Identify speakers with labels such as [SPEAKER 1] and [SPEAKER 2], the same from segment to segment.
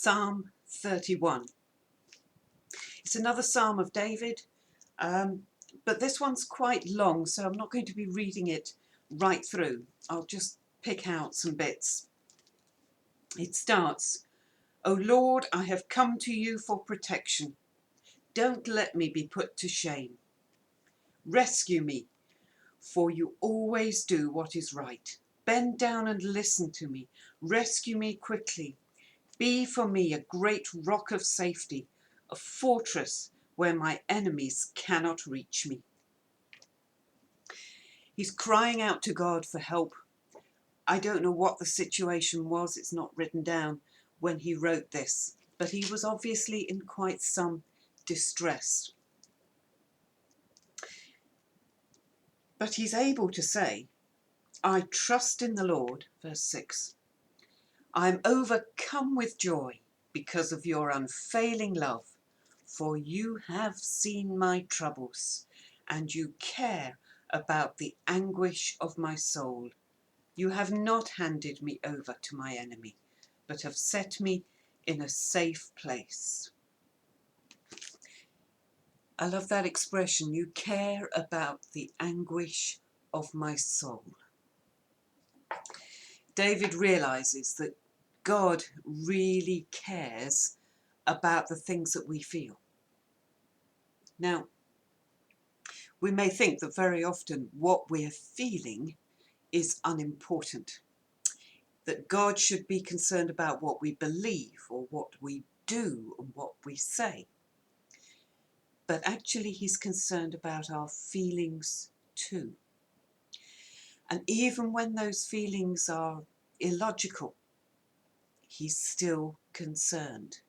[SPEAKER 1] Psalm 31. It's another Psalm of David, but this one's quite long, so I'm not going to be reading it right through. I'll just pick out some bits. It starts, "O Lord, I have come to you for protection. Don't let me be put to shame. Rescue me, for you always do what is right. Bend down and listen to me. Rescue me quickly. Be for me a great rock of safety, a fortress where my enemies cannot reach me." He's crying out to God for help. I don't know what the situation was, it's not written down when he wrote this, but he was obviously in quite some distress. But he's able to say, "I trust in the Lord," verse 6. "I'm overcome with joy because of your unfailing love, for you have seen my troubles, and you care about the anguish of my soul. You have not handed me over to my enemy, but have set me in a safe place." I love that expression, "you care about the anguish of my soul." David realizes that God really cares about the things that we feel. Now, we may think that very often what we're feeling is unimportant, that God should be concerned about what we believe or what we do and what we say. But actually he's concerned about our feelings too. And even when those feelings are illogical, he's still concerned.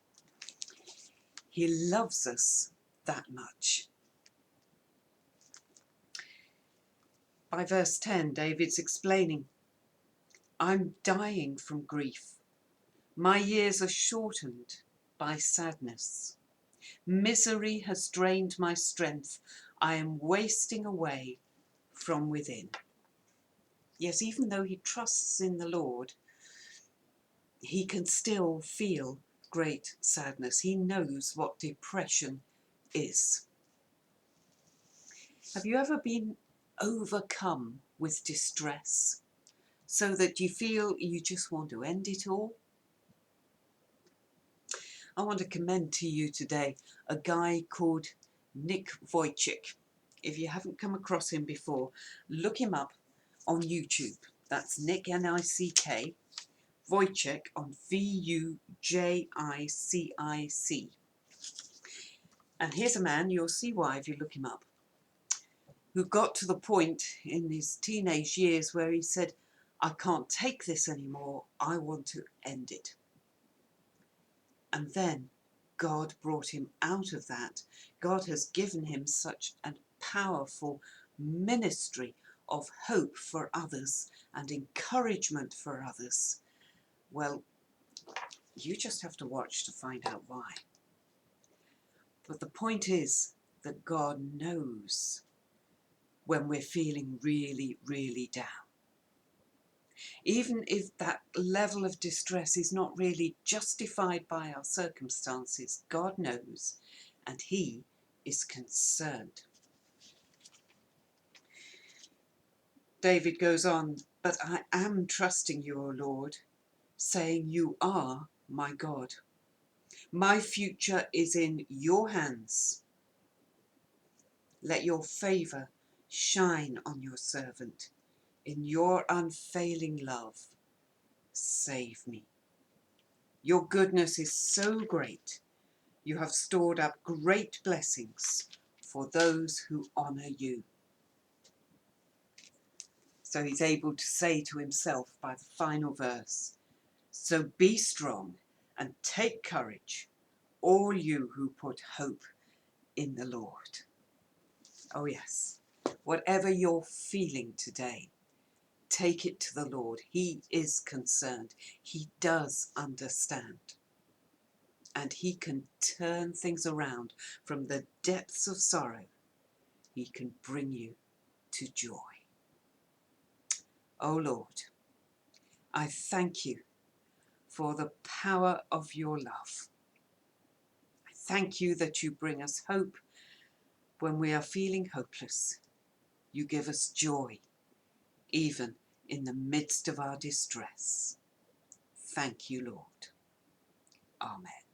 [SPEAKER 1] He loves us that much. By verse 10, David's explaining, "I'm dying from grief. My years are shortened by sadness. Misery has drained my strength. I am wasting away from within." Yes, even though he trusts in the Lord, he can still feel great sadness. He knows what depression is. Have you ever been overcome with distress so that you feel you just want to end it all? I want to commend to you today a guy called Nick Vujicic. If you haven't come across him before, look him up on YouTube. That's Nick, N-I-C-K, Vujicic on V-U-J-I-C-I-C. And here's a man, you'll see why if you look him up, who got to the point in his teenage years where he said, "I can't take this anymore, I want to end it." And then God brought him out of that. God has given him such a powerful ministry of hope for others and encouragement for others. Well, you just have to watch to find out why. But the point is that God knows when we're feeling really, really down. Even if that level of distress is not really justified by our circumstances, God knows, and he is concerned. David goes on, "But I am trusting you, O Lord, saying you are my God. My future is in your hands. Let your favour shine on your servant. In your unfailing love, save me. Your goodness is so great. You have stored up great blessings for those who honour you." So he's able to say to himself by the final verse, "So be strong and take courage, all you who put hope in the Lord." Oh yes, whatever you're feeling today, take it to the Lord. He is concerned. He does understand. And he can turn things around from the depths of sorrow. He can bring you to joy. Oh Lord, I thank you for the power of your love. I thank you that you bring us hope when we are feeling hopeless. You give us joy, even in the midst of our distress. Thank you, Lord. Amen.